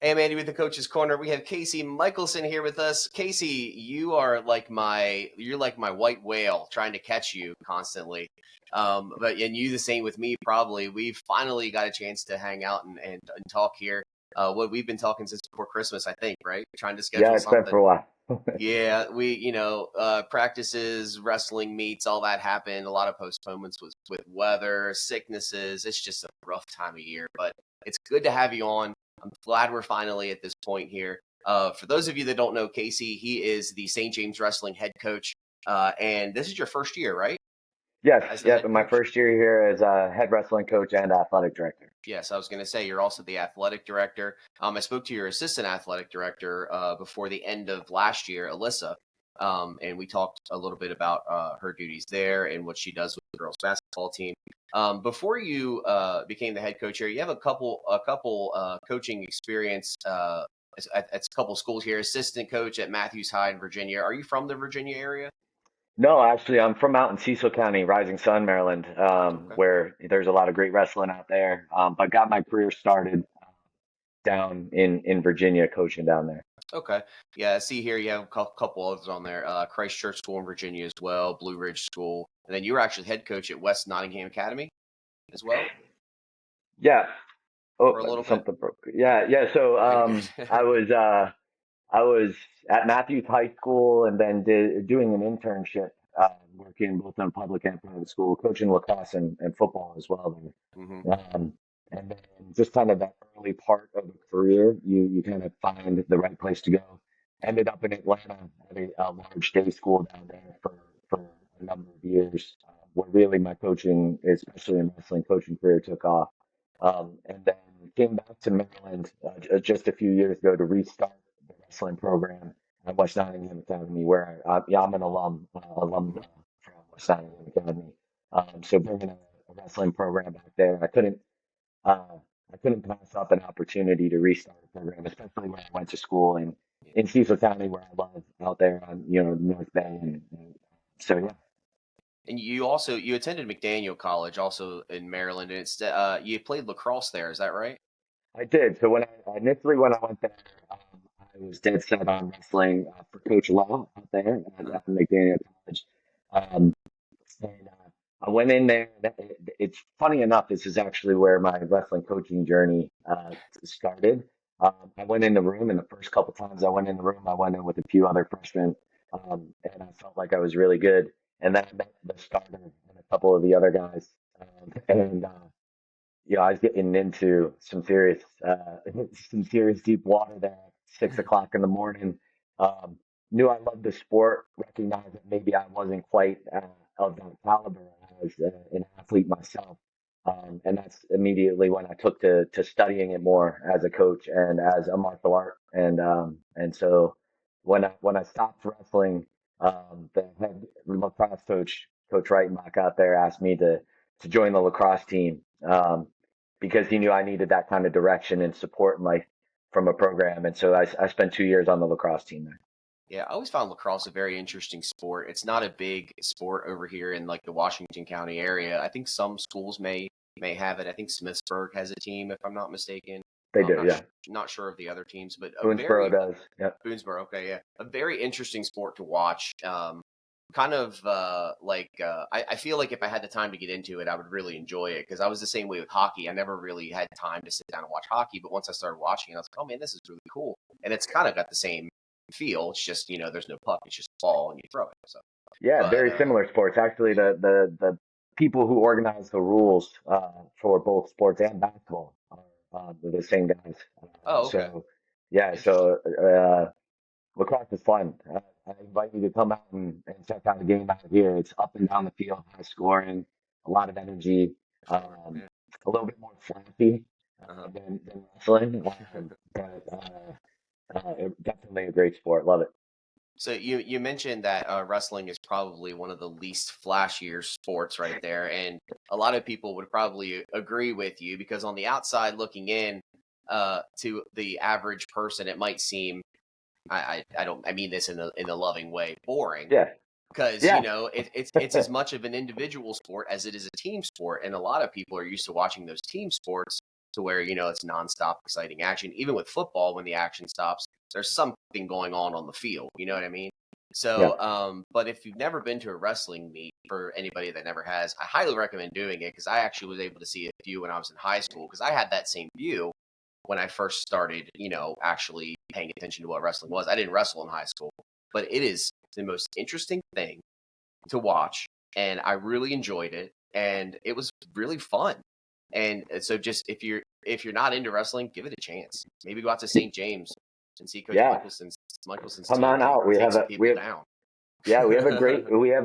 Hey, Mandy, with the Coach's Corner, we have Kacey Michelsen here with us. Kacey, you're like my white whale trying to catch you constantly. And you the same with me, probably. We've finally got a chance to hang out and talk here. What we've been talking since before Christmas, I think, right? Trying to Yeah, schedule it's been for something. a while. Yeah, practices, wrestling meets, all that happened. A lot of postponements with weather, sicknesses. It's just a rough time of year, but it's good to have you on. I'm glad we're finally at this point here. For those of you that don't know Kacey, he is the St. James Wrestling head coach, and this is your first year, right, Yes, as the yep. head In my coach? first year here as a head wrestling coach and athletic director. Yes, I was going to say you're also the athletic director. I spoke to your assistant athletic director before the end of last year, Alyssa, and we talked a little bit about her duties there and what she does with the girls basketball team. Before you became the head coach here, you have a couple coaching experience at a couple schools here. Assistant coach at Matthews High in Virginia. Are you from the Virginia area? No, actually, I'm from out in Cecil County, Rising Sun, Maryland, Okay. where there's a lot of great wrestling out there. But got my career started down in Virginia, coaching down there. Okay. Yeah, I see here you have a couple others on there. Christ Church School in Virginia as well, Blue Ridge School. And then you were actually head coach at West Nottingham Academy as well Yeah. Oh, for a little bit. something broke. Yeah, yeah. So Oh, you're good. I was at Matthews High School and then doing an internship, working both in public and private school, coaching lacrosse and football as well hmm there. And then just kind of that early part of the career, you kind of find the right place to go. Ended up in Atlanta at a large day school down there for a number of years, where really my coaching, especially in wrestling coaching career, took off. And then came back to Maryland just a few years ago to restart the wrestling program at West Nottingham Academy, where yeah, I'm an alum hmm from West Nottingham Academy. So bringing a wrestling program back there, uh, I couldn't pass up an opportunity to restart a program, especially when I went to school in Cecil County, where I love out there on North Bay, and so yeah. And you attended McDaniel College also in Maryland, and you played lacrosse there. Is that right? I did. So when I went there, I was dead set on wrestling for Coach Law out there Uh-huh. at McDaniel College. Um, and I went in there. It's funny enough, this is actually where my wrestling coaching journey started. I went in the room, and the first couple times I went in the room, I went in with a few other freshmen, and I felt like I was really good. And then I met the starter and a couple of the other guys, and I was getting into some serious deep water there at 6 o'clock in the morning. Um, Knew I loved the sport, recognized that maybe I wasn't quite of that caliber as an athlete myself. And that's immediately when I took to studying it more as a coach and as a martial art. And so when I stopped wrestling, the head lacrosse coach, Coach Reitenbach out there asked me to join the lacrosse team. Because he knew I needed that kind of direction and support in life from a program. And so I spent 2 years on the lacrosse team there. Yeah, I always found lacrosse a very interesting sport. It's not a big sport over here in like the Washington County area. I think some schools may have it. I think Smithsburg has a team, if I'm not mistaken. They I'm do, not yeah. sh not sure of the other teams, but a Boonesboro very does. Yep. Boonesboro. Okay, yeah, a very interesting sport to watch. Kind of I feel like if I had the time to get into it, I would really enjoy it because I was the same way with hockey. I never really had time to sit down and watch hockey, but once I started watching it, I was like, oh man, this is really cool, and it's kind of got the same feel. It's just there's no puck; it's just a ball and you throw it. So, Yeah, but very similar sports. Actually, yeah, the people who organize the rules for both sports and basketball are the same guys. oh okay, So, yeah, interesting. so lacrosse is fun. I invite you to come out and check out a game out here. It's up and down the field, high scoring, a lot of energy, Sure, um, yeah, a little bit more flashy uh-huh. than wrestling. But definitely a great sport. Love it. So you mentioned that wrestling is probably one of the least flashier sports right there, and a lot of people would probably agree with you because on the outside looking in, to the average person, it might seem I don't I mean this in a loving way boring Yeah, because yeah, it's as much of an individual sport as it is a team sport, and a lot of people are used to watching those team sports. to where, it's nonstop exciting action. Even with football, when the action stops, there's something going on the field. You know what I mean? Yeah. So, but if you've never been to a wrestling meet, for anybody that never has, I highly recommend doing it, because I actually was able to see a few when I was in high school, because I had that same view when I first started, actually paying attention to what wrestling was. I didn't wrestle in high school, but it is the most interesting thing to watch, and I really enjoyed it, and it was really fun. And so, just if you're not into wrestling, give it a chance. Maybe go out to St. James and see Coach Yeah. Michelsen's Come team on out. take some people down. Yeah, we have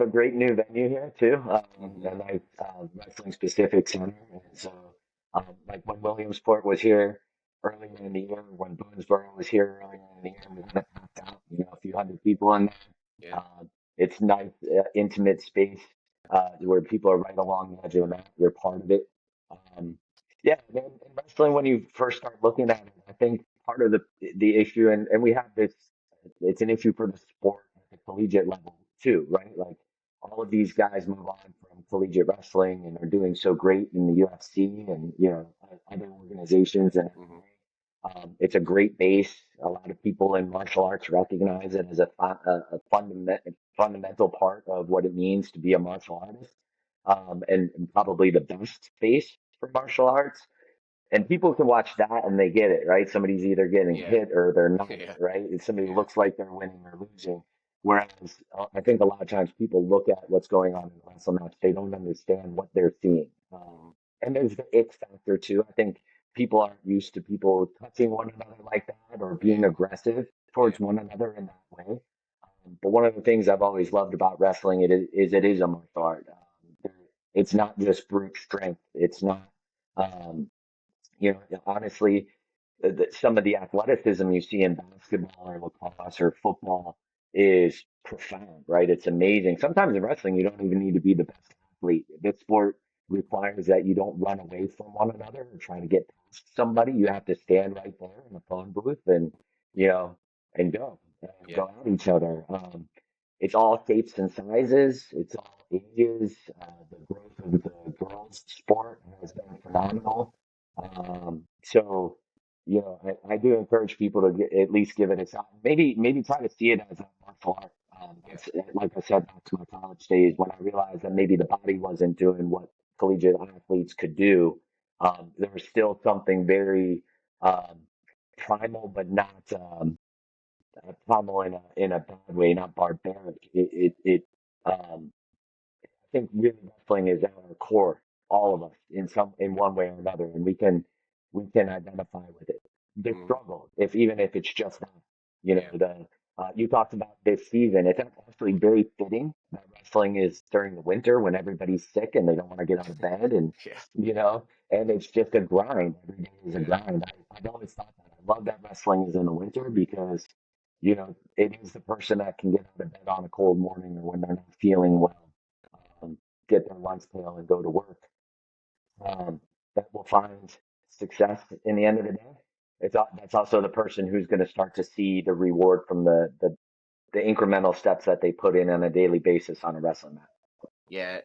a great new venue here too, Hmm. and like wrestling specific center. And so, like when Williamsport was here earlier in the year, when Boonesboro was here earlier in the year, we had it packed out, a few hundred people in there. Yeah. It's nice, intimate space where people are right along the edge of the mat. You're part of it. Um, yeah, man, in wrestling, when you first start looking at it, I think part of the issue, and we have this, it's an issue for the sport at the collegiate level too, right? Like all of these guys move on from collegiate wrestling and are doing so great in the UFC and other organizations, and Hmm. it's a great base. A lot of people in martial arts recognize it as a fundamental part of what it means to be a martial artist, and probably the best base for martial arts. And people can watch that and they get it, right? Somebody's either getting Yeah. hit or they're not, Yeah. right? If somebody Yeah. looks like they're winning or losing. Whereas I think a lot of times people look at what's going on in a wrestling match, they don't understand what they're seeing. Hmm. And there's the it factor too. I think people aren't used to people touching one another like that or being Yeah. aggressive Yeah. towards one another in that way. But one of the things I've always loved about wrestling it is a martial art. It's not just brute strength. It's not. Um, Honestly, some of the athleticism you see in basketball or lacrosse or football is profound, right? It's amazing. Sometimes in wrestling, you don't even need to be the best athlete. This sport requires that you don't run away from one another or try to get past somebody. You have to stand right there in the phone booth and, you know, and Yeah. go at each other. It's all shapes and sizes. It's all ages. The growth of the girls' sport has been phenomenal. So, I do encourage people to at least give it a shot. Maybe try to see it as a martial art. Yeah. Like I said, back to my college days when I realized that maybe the body wasn't doing what collegiate athletes could do. There was still something very um, primal, but not primal in a bad way, not barbaric. Um, think really wrestling is at our core, all of us in one way or another, and we can identify with it. The Hmm. struggle, if even if it's just that, Yeah. the you talked about this season. It's actually very fitting that wrestling is during the winter when everybody's sick and they don't want to get out of bed, and Yeah. it's just a grind. Every day is a Yeah. grind. I've always thought that. I love that wrestling is in the winter because it is the person that can get out of bed on a cold morning or when they're not feeling well, um, get their lunch pail and go to work, um, that will find success in the end of the day. That's also the person who's going to start to see the reward from the incremental steps that they put in on a daily basis on a wrestling mat. Yeah,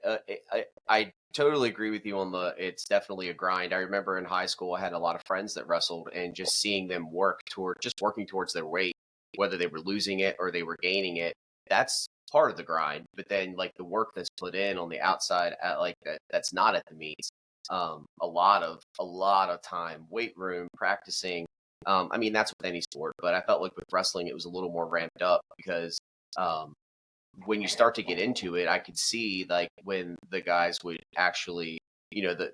I totally agree with you on it's definitely a grind. I remember in high school, I had a lot of friends that wrestled, and just seeing them working towards their weight, whether they were losing it or they were gaining it, that's part of the grind. But then, like, the work that's put in on the outside, at like that's not at the meets. A lot of time, weight room, practicing. I mean, that's with any sport, but I felt like with wrestling, it was a little more ramped up, because um, when you start to get into it, I could see, like, when the guys would actually,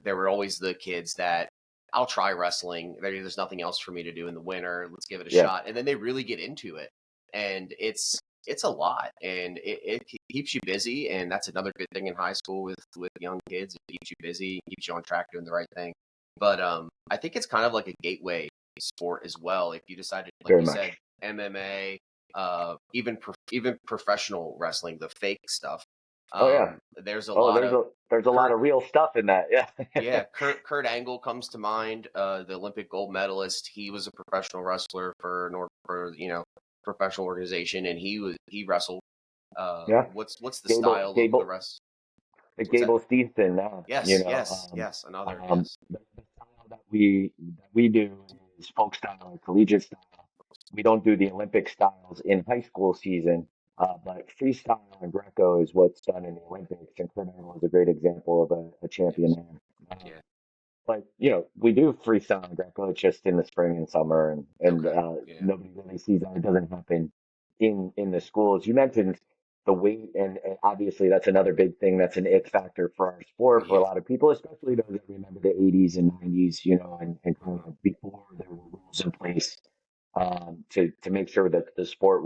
there were always the kids that, I'll try wrestling. There's nothing else for me to do in the winter. Let's give it a Yeah, shot. And then they really get into it, and it's a lot, and it keeps you busy. And that's another good thing in high school with young kids. It keeps you busy, keeps you on track doing the right thing. But I think it's kind of like a gateway sport as well. If you decided, like very you said, much. MMA, even professional wrestling, the fake stuff. Oh yeah. There's a Oh, lot of there's a lot Kurt. of real stuff in that. Yeah. Yeah, Kurt Angle comes to mind. The Olympic gold medalist. He was a professional wrestler for professional organization, and he wrestled. Yeah. What's the Gable, style of the Gable, rest? the What's that? Gable Stevenson now, Yes, yes, yes. Another, yes. the style that we do is folk style or collegiate style. We don't do the Olympic styles in high school season, but freestyle and Greco is what's done in the Olympics, and Kurt Angle is a great example of a champion Yes. there. Yeah. But we do freestyle and Greco just in the spring and summer, and Okay. Yeah. nobody really sees that. It doesn't happen in the schools. You mentioned the weight, and obviously that's another big thing. That's an it factor for our sport for a Yeah. lot of people, especially those that remember the '80s and '90s, and kind Mhm. of before there were rules in place to make sure that the sport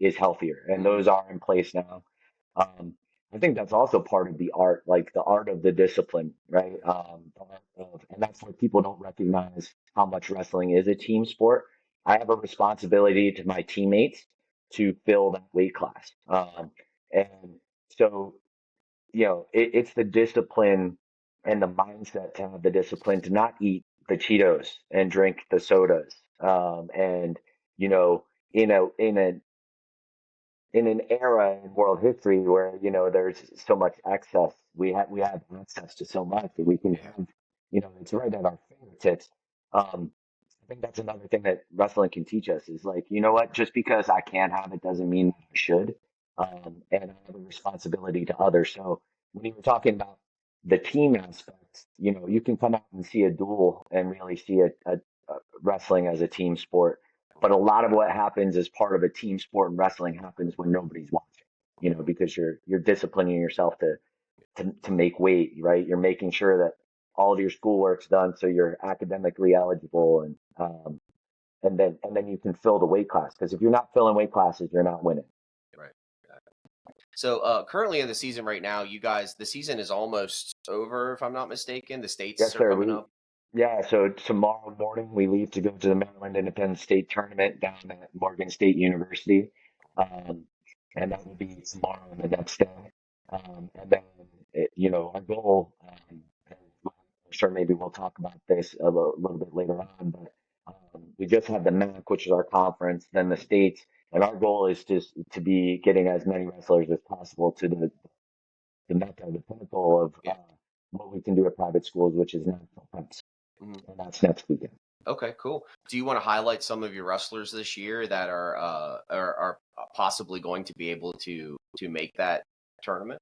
is healthier, and Mhm. those are in place now. Um, I think that's also part of the art, like the art of the discipline, right? And that's why people don't recognize how much wrestling is a team sport. I have a responsibility to my teammates to fill that weight class. And so, it's the discipline and the mindset to have the discipline to not eat the Cheetos and drink the sodas. And, you know, in a, in a, in an era in world history where there's so much excess, we have access to so much that we can Yeah. have, it's right at our fingertips. I think that's another thing that wrestling can teach us is like, you know what, just because I can have it doesn't mean I should. And I have a responsibility to others. So when you were talking about the team aspects, you can come out and see a duel and really see a wrestling as a team sport, but a lot of what happens as part of a team sport in wrestling happens when nobody's watching, because you're disciplining yourself to make weight, right? You're making sure that all of your schoolwork's done so you're academically eligible, and then you can fill the weight class. Because if you're not filling weight classes, you're not winning. Right. So currently in the season right now, you guys, the season is almost over, if I'm not mistaken. The states Yes, are sir. coming up. Yeah, so tomorrow morning we leave to go to the Maryland Independent State Tournament down at Morgan State University. Um, and that will be tomorrow and the next day. And then, our goal, and I'm sure maybe we'll talk about this a little bit later on, but we just had the MAC, which is our conference, then the states, and our goal is just to be getting as many wrestlers as possible to the mecca, the pinnacle of Yeah. what we can do at private schools, which is national preps, Mhm. and that's next weekend. Okay, cool. Do you want to highlight some of your wrestlers this year that are possibly going to be able to make that tournament?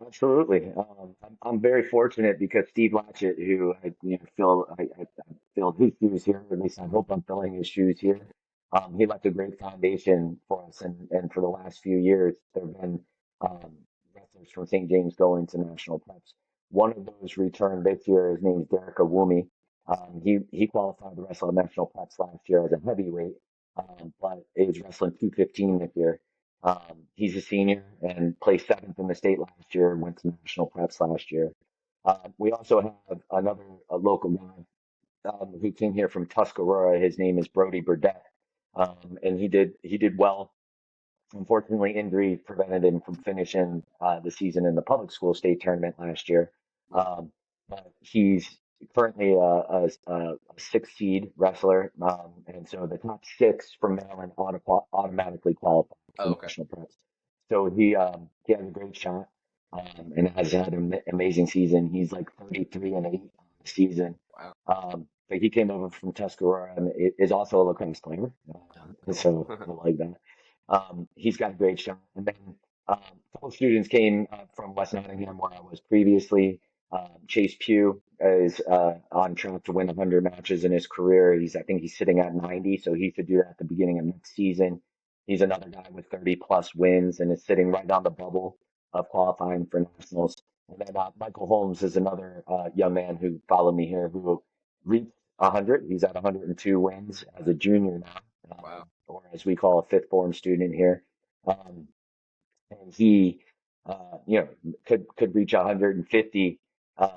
Absolutely. I'm very fortunate because Steve Latchett, who I filled his shoes here, or at least I hope I'm filling his shoes here. He left a great foundation for us, and for the last few years, there have been um, wrestlers from St. James going to national preps. One of those returned this year. His name is Derek Awumi. He qualified to wrestle at national preps last year as a heavyweight, but is wrestling 215 this year. He's a senior and placed seventh in the state last year and went to national preps last year. We also have another a local guy who came here from Tuscarora. His name is Brody Burdett, and he did well. Unfortunately, injury prevented him from finishing the season in the public school state tournament last year. Mhm. But he's currently a six seed wrestler, and so the top six from Maryland automatically qualify Oh, for okay. national preps. So he has a great shot, and has had an amazing season. He's like 33-8 on the season. Wow. But he came over from Tuscarora and is also a lacrosse player, Cool. so I like that. He's got a great shot. And then a couple of students came from West Nottingham, where I was previously. Chase Pugh is on track to win 100 matches in his career. I think he's sitting at 90, so he should do that at the beginning of next season. He's another guy with 30 plus wins and is sitting right on the bubble of qualifying for nationals. And then Michael Holmes is another young man who followed me here who reached 100. He's at 102 wins as a junior now, Wow. or as we call a fifth form student here. Um, and he, could reach 150,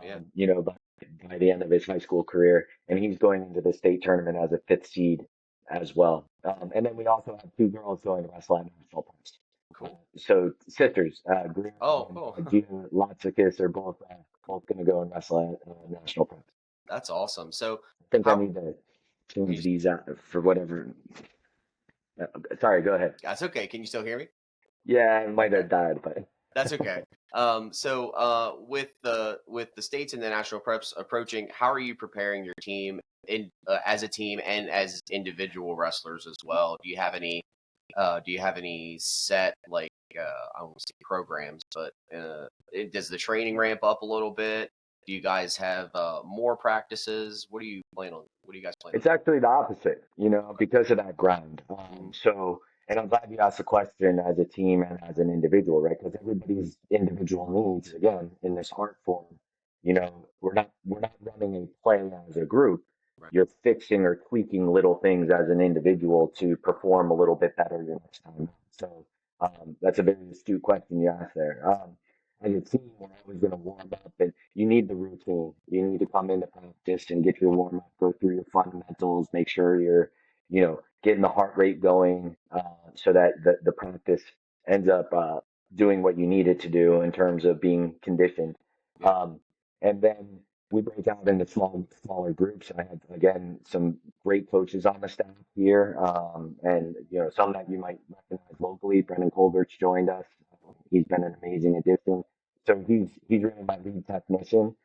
Yeah. by the end of his high school career. And he's going into the state tournament as a fifth seed as well. And then we also have two girls going to wrestle at national points. Cool. So sisters, Greer Oh, and cool. Gina Lotzikis are both going to go and wrestle at national points. That's awesome. So I think I how need to change these out for whatever. Sorry, go ahead. that's okay. Can you still hear me? Yeah, it might Okay. have died, but. That's okay. With the states and the national preps approaching, how are you preparing your team as a team and as individual wrestlers as well? Do you have any set I won't say programs, but does the training ramp up a little bit? Do you guys have more practices? What do you guys plan on It's actually the opposite, because of that grind. doing? And I'm glad you asked the question as a team and as an individual, right? Because everybody's individual needs, again, in this art form, we're not running a play as a group. Right. You're fixing or tweaking little things as an individual to perform a little bit better your next time. So that's a very astute question you asked there. As a team, we're always going to warm up, and you need the routine. You need to come into practice and get your warm up, go through your fundamentals, make sure you're, getting the heart rate going, so that the practice ends up doing what you need it to do in terms of being conditioned. Yeah. Um, and then we break out into smaller groups. I have, again, some great coaches on the staff here, and some that you might recognize locally. Brendan Colbert's joined us. He's been an amazing addition. So he's really my lead technician.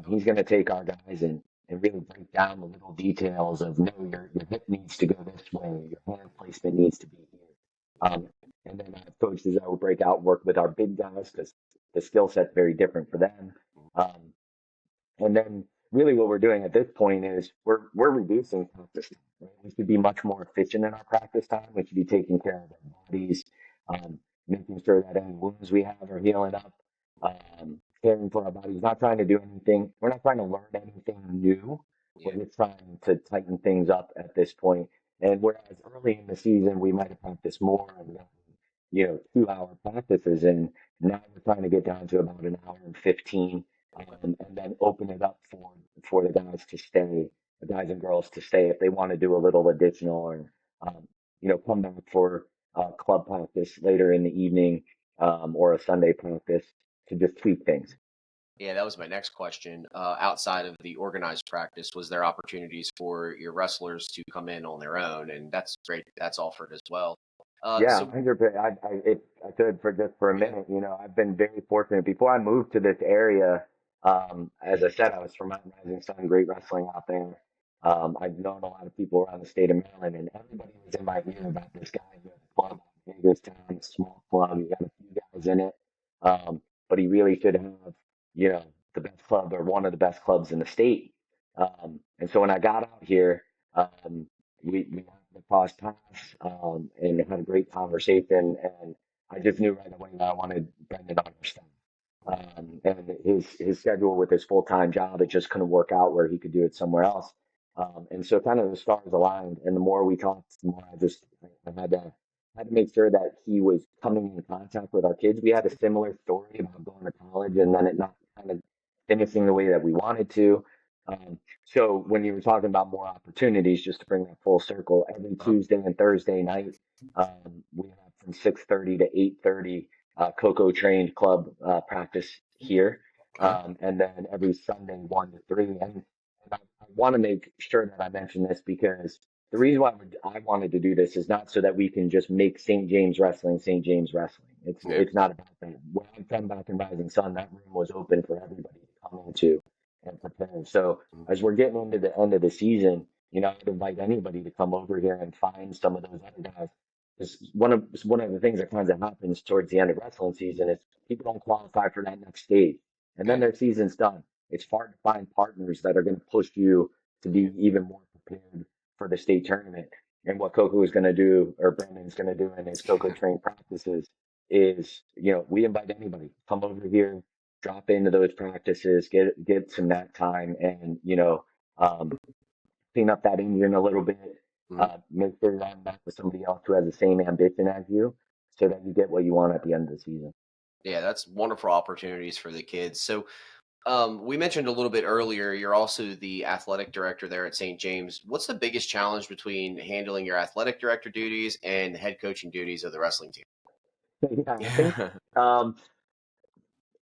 He's going to take our guys and really break down the little details of, no, your hip needs to go this way, your hand placement needs to be here. And then I have coaches that will break out and work with our big guys because the skill set's very different for them. Um, and then really what we're doing at this point is we're reducing practice time. Right? We should be much more efficient in our practice time. We should be taking care of our bodies, um, making sure that any wounds we have are healing up, caring for our bodies, not trying to do anything. We're not trying to learn anything new. We're Yeah. just trying to tighten things up at this point. And whereas early in the season we might have practiced more and 2 hour practices, and now we're trying to get down to about an hour and 15, and then open it up for the guys to stay, the guys and girls to stay if they want to do a little additional, or come back for club practice later in the evening, or a Sunday practice to just tweak things. Yeah, that was my next question. Outside of the organized practice, was there opportunities for your wrestlers to come in on their own? And that's great. That's offered as well. Yeah, So 100%. If I could, for a yeah, minute, I've been very fortunate. Before I moved to this area, as I said, I was from Mountain Rising Sun, great wrestling out there. I've known a lot of people around the state of Maryland, and everybody was in my ear about this guy who had a club in Hagerstown, a small club. He got a few guys in it, um, but he really should have, you know, the best club or one of the best clubs in the state. And so when I got out here, we had the cross paths, and had a great conversation. And I just knew right away that I wanted Brendan on our staff. And his schedule with his full time job, it just couldn't work out where he could do it somewhere else. And so kind of the stars aligned. And the more we talked, the more I had to make sure that he was coming in contact with our kids. We had a similar story about going to college and then it not kind of finishing the way that we wanted to. So when you were talking about more opportunities, just to bring that full circle, every uh, Tuesday and Thursday night, we have from 6:30 to 8:30, Coco trained club practice here, okay, and then every Sunday 1 to 3. And I want to make sure that I mention this because the reason why I wanted to do this is not so that we can just make St. James Wrestling St. James Wrestling. yeah, It's not about that. When I'm from back in Rising Sun, that room was open for everybody to come into and prepare. So mm, as we're getting into the end of the season, I'd invite anybody to come over here and find some of those other guys. Because one of the things that kind of happens towards the end of wrestling season is people don't qualify for that next stage, and then yeah, their season's done. It's hard to find partners that are going to push you to yeah, be even more prepared for the state tournament. And what Coco is going to do, or Brandon's going to do in his Coco train practices, is we invite anybody come over here, drop into those practices, get some mat time, and um, clean up that engine a little bit. mhm. Make sure you're on back with somebody else who has the same ambition as you, so that you get what you want at the end of the season. Yeah. That's wonderful opportunities for the kids. So we mentioned a little bit earlier, you're also the athletic director there at St. James. What's the biggest challenge between handling your athletic director duties and the head coaching duties of the wrestling team? Yeah, I think um,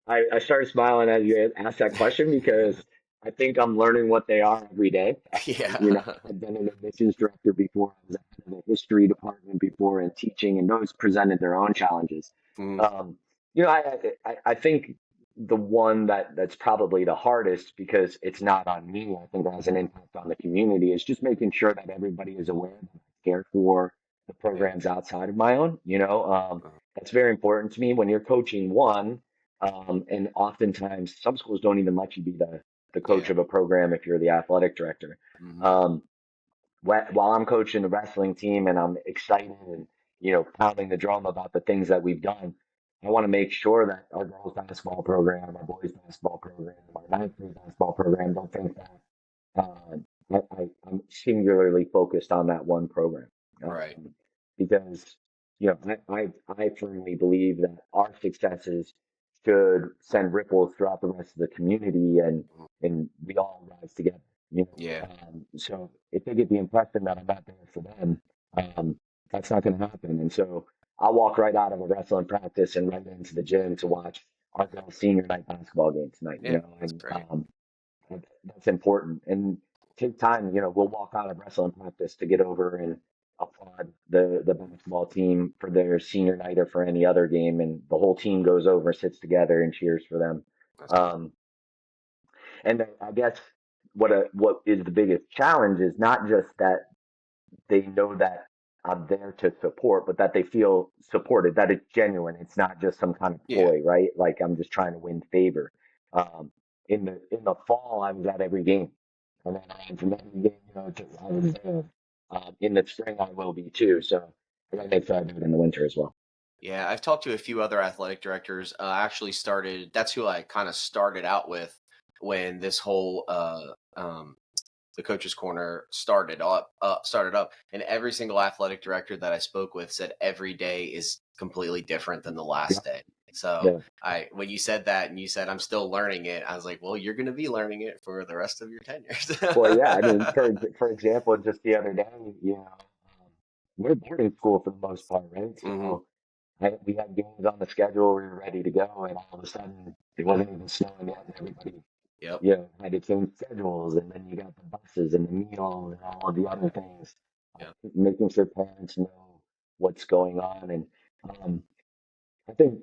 I started smiling as you asked that question because I think I'm learning what they are every day. Yeah. I've been an admissions director before. I was in the history department before and teaching, and those presented their own challenges. Mhm. Um, I think the one that's probably the hardest because it's not on me, I think it has an impact on the community, is just making sure that everybody is aware that I care for the Yeah. programs outside of my own. Uh, That's very important to me when you're coaching one. And oftentimes some schools don't even let you be the coach yeah. of a program if you're the athletic director. Hmm. Um, while I'm coaching the wrestling team and I'm excited and pounding the drum about the things that we've done, I want to make sure that our girls basketball program, our boys basketball program, our ninth grade basketball program don't think that I'm singularly focused on that one program, Right. um, because I firmly believe that our successes should send ripples throughout the rest of the community, and Mhm. we all rise together. Yeah. So if they get the impression that I'm not there for them, um, that's not going to happen. And so I'll walk right out of a wrestling practice and right into the gym to watch our girls' senior night basketball game tonight. Yeah. That's And great. that's important. And take time, we'll walk out of wrestling practice to get over and applaud the basketball team for their senior night or for any other game, and the whole team goes over, sits together, and cheers for them. That's good. Um, and I guess what is the biggest challenge is not just that they know that I'm there to support, but that they feel supported, that it's genuine. It's not just some kind of Yeah. ploy, right? Like I'm just trying to win favor. Um, in the fall, I was at every game, and then from every game, I was there. In the spring, I will be too. So I got to make sure I do it in the winter as well. Yeah, I've talked to a few other athletic directors. Actually, started. That's who I kind of started out with when this whole the coaches corner started up, and every single athletic director that I spoke with said every day is completely different than the Yeah, last day. So yeah. I when you said that and you said I'm still learning it, I was like, well, you're going to be learning it for the rest of your tenures. Well, yeah. I mean, for example, just the other day, we're boarding school for the most part, right? Hmm. So we had games on the schedule. We were ready to go, and all of a sudden, it wasn't even snowing yet, and everybody, Yep. had to change schedules. And then you got the buses and the meals and all of the other things, Yep. making sure parents know what's going on. And I think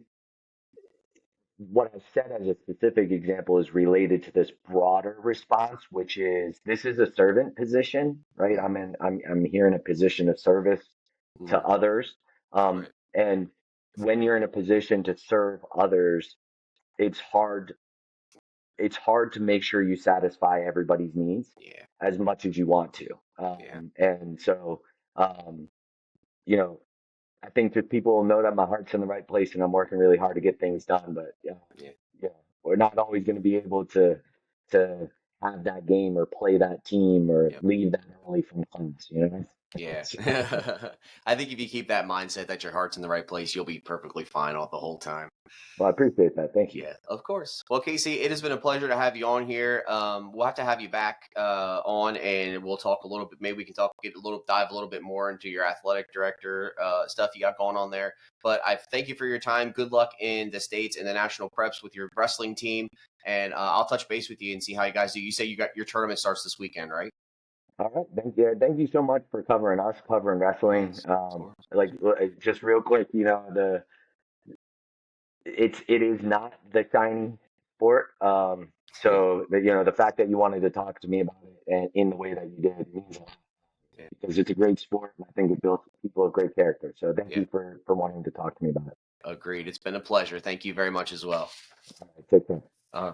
what I said as a specific example is related to this broader response, which is this is a servant position, right? Hmm. I'm here in a position of service to Hmm. others. Right. And when you're in a position to serve others, it's hard it's hard to make sure you satisfy everybody's needs Yeah. as much as you want to. Yeah. And so um, you know, I think that people know that my heart's in the right place and I'm working really hard to get things done. But Yeah. yeah, we're not always going to be able to have that game or play that team or Yep. leave that early from class. Yeah. So, I think if you keep that mindset that your heart's in the right place, you'll be perfectly fine all the whole time. well, I appreciate that. Thank you. Yeah, of course. Well, Casey, it has been a pleasure to have you on here. We'll have to have you back on, and we'll talk a little bit. Maybe we can dive a little bit more into your athletic director stuff you got going on there. But I thank you for your time. Good luck in the states and the national preps with your wrestling team, and I'll touch base with you and see how you guys do. You say you got your tournament starts this weekend, right? All right. Thank you so much for covering us, covering wrestling. Yes, of course. Just real quick, it is not the shiny sport. The fact that you wanted to talk to me about it and in the way that you did means a lot Yeah, because it's a great sport and I think it builds people of great character. So thank yeah, you for wanting to talk to me about it. agreed. It's been a pleasure. Thank you very much as well. All right, take care. Uh,